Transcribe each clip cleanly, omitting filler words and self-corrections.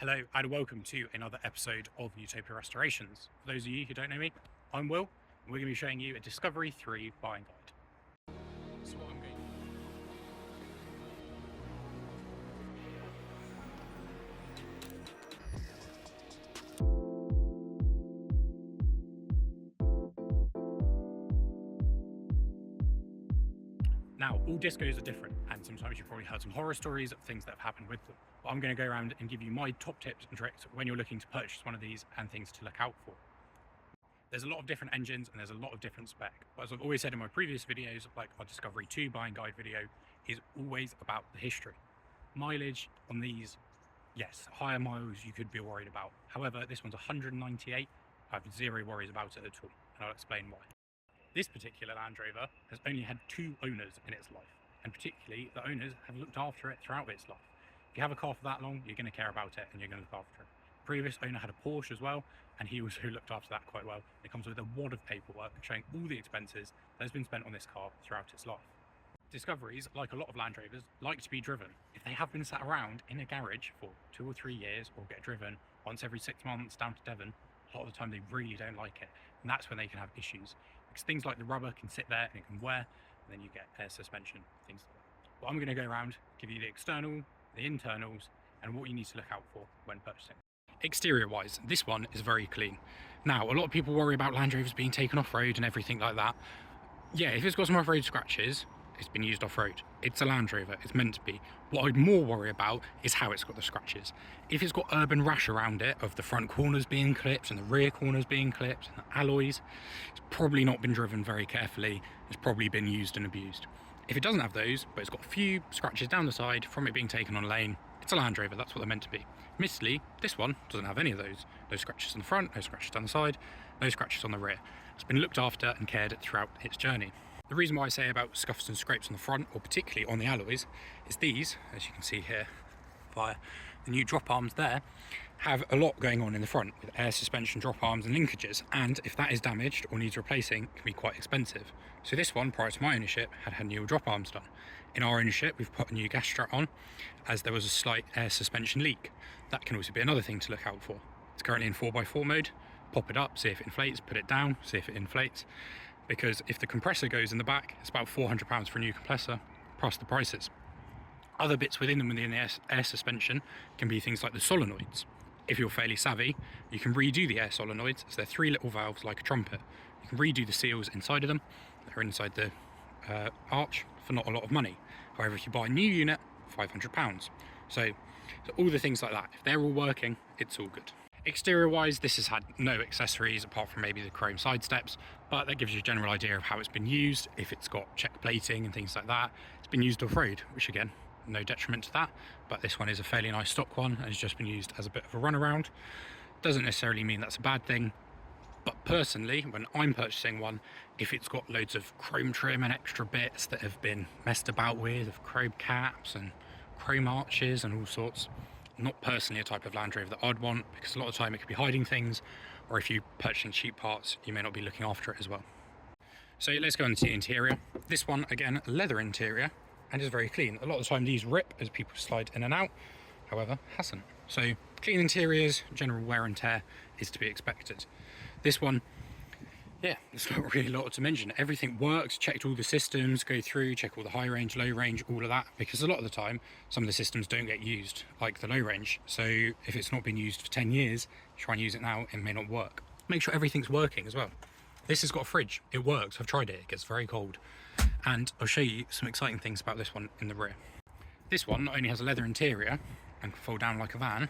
Hello and welcome to another episode of Utopia Restorations. For those of you who don't know me, I'm Will, and we're going to be showing you a Discovery 3 buying guide. So what I'm going Now, all discos are different, and sometimes you've probably heard some horror stories of things that have happened with them. But I'm going to go around and give you my top tips and tricks when you're looking to purchase one of these and things to look out for. There's a lot of different engines and there's a lot of different spec. But as I've always said in my previous videos, like our Discovery 2 buying guide video, is always about the history. Mileage on these, yes, higher miles you could be worried about. However, this one's 198. I have zero worries about it at all, and I'll explain why. This particular Land Rover has only had 2 owners in its life, and particularly the owners have looked after it throughout its life. If you have a car for that long, you're going to care about it and you're going to look after it. The previous owner had a Porsche as well, and he also looked after that quite well. It comes with a wad of paperwork showing all the expenses that has been spent on this car throughout its life. Discoveries, like a lot of Land Rovers, like to be driven. If they have been sat around in a garage for 2 or 3 years or get driven once every 6 months down to Devon, a lot of the time they really don't like it, and that's when they can have issues. Because things like the rubber can sit there and it can wear, and then you get air suspension, things like that. But I'm going to go around, give you the external, the internals, and what you need to look out for when purchasing. Exterior wise, this one is very clean. Now, a lot of people worry about Land Rovers being taken off-road and everything like that. Yeah, if it's got some off-road scratches, it's been used off-road. It's a Land Rover, it's meant to be. What I'd more worry about is how it's got the scratches. If it's got urban rash around it, of the front corners being clipped and the rear corners being clipped, and the alloys, it's probably not been driven very carefully. It's probably been used and abused. If it doesn't have those, but it's got a few scratches down the side from it being taken on a lane, it's a Land Rover, that's what they're meant to be. Admittedly, this one doesn't have any of those. No scratches on the front, no scratches down the side, no scratches on the rear. It's been looked after and cared throughout its journey. The reason why I say about scuffs and scrapes on the front, or particularly on the alloys, is these, as you can see here via the new drop arms there, have a lot going on in the front with air suspension, drop arms and linkages, and if that is damaged or needs replacing, it can be quite expensive. So this one, prior to my ownership, had new drop arms done. In our ownership, we've put a new gas strut on, as there was a slight air suspension leak. That can also be another thing to look out for. It's currently in 4x4 mode. Pop it up, see if it inflates, put it down, see if it inflates. Because if the compressor goes in the back, it's about £400 for a new compressor, plus the prices. Other bits within them within the air suspension can be things like the solenoids. If you're fairly savvy, you can redo the air solenoids, as they're 3 little valves like a trumpet. You can redo the seals inside of them. They're inside the arch for not a lot of money. However, if you buy a new unit, £500. So all the things like that, if they're all working, it's all good. Exterior wise, this has had no accessories apart from maybe the chrome side steps, but that gives you a general idea of how it's been used. If it's got check plating and things like that, it's been used off-road, which again, no detriment to that, but this one is a fairly nice stock one and has just been used as a bit of a runaround. Doesn't necessarily mean that's a bad thing, but personally, when I'm purchasing one, if it's got loads of chrome trim and extra bits that have been messed about with, of chrome caps and chrome arches and all sorts, not personally a type of Land Rover that I'd want, because a lot of the time it could be hiding things, or if you're purchasing cheap parts, you may not be looking after it as well. So let's go into the interior. This one, again, leather interior, and is very clean. A lot of the time these rip as people slide in and out, however, hasn't. So clean interiors, general wear and tear is to be expected. This one, yeah, there's not really a lot to mention. Everything works, checked all the systems, go through, check all the high range, low range, all of that, because a lot of the time, some of the systems don't get used, like the low range. So if it's not been used for 10 years, try and use it now, it may not work. Make sure everything's working as well. This has got a fridge, it works, I've tried it, it gets very cold. And I'll show you some exciting things about this one in the rear. This one not only has a leather interior and can fold down like a van,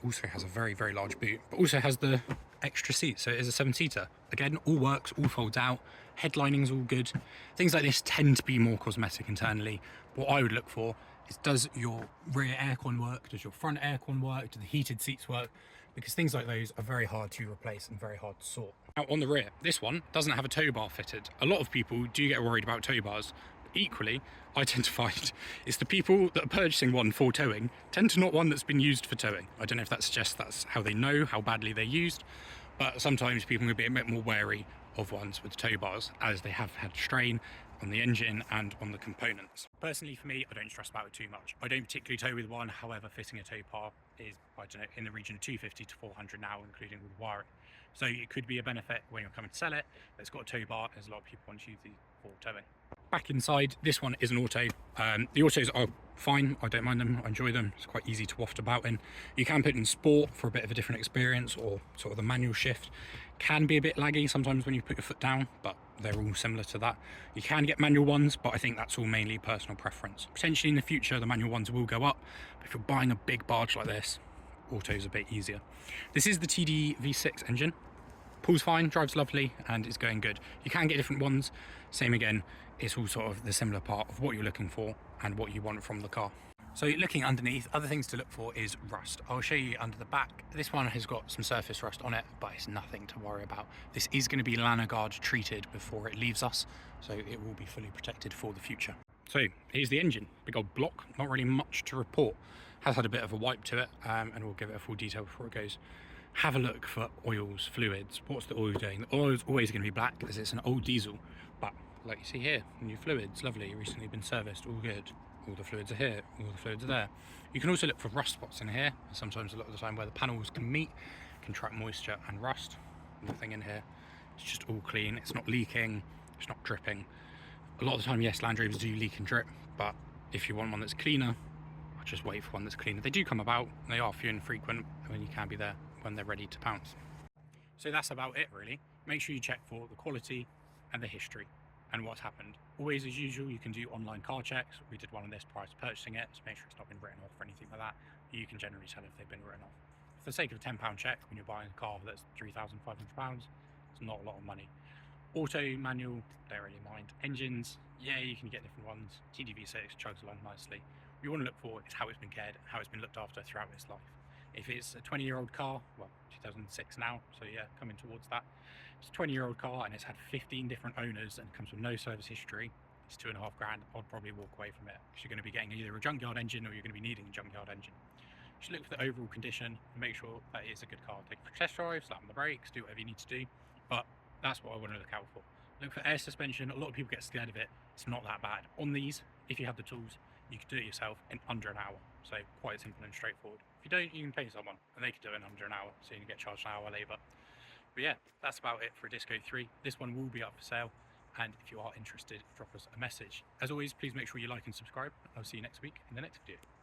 also has a very, very large boot, but also has the extra seat, so it is a 7-seater. Again, all works, all folds out, headlining's all good. Things like this tend to be more cosmetic internally. What I would look for is, does your rear aircon work? Does your front aircon work? Do the heated seats work? Because things like those are very hard to replace and very hard to sort. Now on the rear, this one doesn't have a tow bar fitted. A lot of people do get worried about tow bars. Equally, I tend to find it's the people that are purchasing one for towing tend to not one that's been used for towing. I don't know if that suggests that's how they know how badly they're used, but sometimes people can be a bit more wary of ones with tow bars, as they have had strain, on the engine and on the components. Personally for me, I don't stress about it too much. I don't particularly tow with one, however fitting a tow bar is, I don't know, in the region of 250 to 400 now, including all the wiring. So it could be a benefit when you're coming to sell it. It's got a tow bar, as a lot of people want to use these for towing. Back inside, this one is an auto. The autos are fine, I don't mind them, I enjoy them. It's quite easy to waft about in. You can put it in sport for a bit of a different experience, or sort of the manual shift can be a bit laggy sometimes when you put your foot down, but they're all similar to that. You can get manual ones, but I think that's all mainly personal preference. Potentially in the future the manual ones will go up, but if you're buying a big barge like this, auto's a bit easier. This is the TD V6 engine. Pulls fine, drives lovely, and is going good. You can get different ones. Same again, it's all sort of the similar part of what you're looking for and what you want from the car. So looking underneath, other things to look for is rust. I'll show you under the back. This one has got some surface rust on it, but it's nothing to worry about. This is going to be Lanagard treated before it leaves us, so it will be fully protected for the future. So here's the engine, big old block, not really much to report. Has had a bit of a wipe to it, and we'll give it a full detail before it goes. Have a look for oils, fluids. What's the oil doing? The oil is always going to be black because it's an old diesel, but like you see here, new fluids, lovely, recently been serviced, all good. All the fluids are here, all the fluids are there. You can also look for rust spots in here. Sometimes, a lot of the time, where the panels can meet, can trap moisture and rust. Nothing in here. It's just all clean. It's not leaking. It's not dripping. A lot of the time, yes, Land Rovers do leak and drip, but if you want one that's cleaner, just wait for one that's cleaner. They do come about. They are few and frequent, and you can be there when they're ready to pounce. So that's about it, really. Make sure you check for the quality and the history and what's happened. Always, as usual, you can do online car checks. We did one on this prior to purchasing it, so make sure it's not been written off or anything like that. You can generally tell if they've been written off. For the sake of a £10 check, when you're buying a car that's £3,500, it's not a lot of money. Auto, manual, don't really mind. Engines, yeah, you can get different ones. TD-V6 chugs along nicely. What you want to look for is how it's been cared, how it's been looked after throughout its life. If it's a 20-year-old car, well, 2006 now, so yeah, coming towards that. It's a 20-year-old car and it's had 15 different owners and comes with no service history. It's £2,500. I'd probably walk away from it because you're going to be getting either a junkyard engine or you're going to be needing a junkyard engine. You should look for the overall condition and make sure that it is a good car. Take it for a test drive, slap on the brakes, do whatever you need to do. But that's what I want to look out for. Look for air suspension. A lot of people get scared of it. It's not that bad. On these, if you have the tools, you can do it yourself in under an hour. So quite simple and straightforward. If you don't, you can pay someone and they can do it in under an hour. So you can get charged an hour labour. But yeah, that's about it for a Disco 3. This one will be up for sale. And if you are interested, drop us a message. As always, please make sure you like and subscribe. I'll see you next week in the next video.